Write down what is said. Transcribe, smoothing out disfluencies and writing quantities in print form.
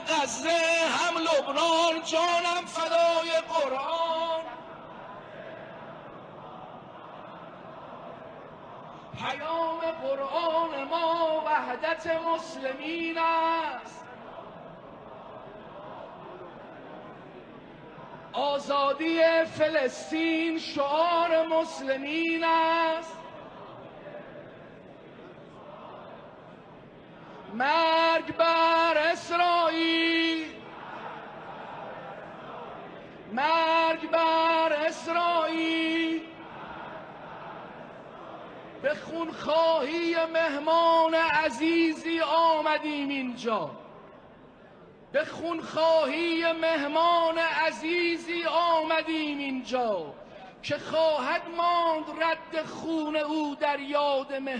غزه هم لبنان، جانم فدای قرآن. پیام قرآن ما وحدت مسلمین است، آزادی فلسطین شعار مسلمین است. مرگ بر اسرائیل، مرگ بر اسرائیل. به خونخواهی مهمان عزیزی آمدیم اینجا، به خونخواهی مهمان عزیزی آمدیم اینجا که خواهد ماند رد خون او در یاد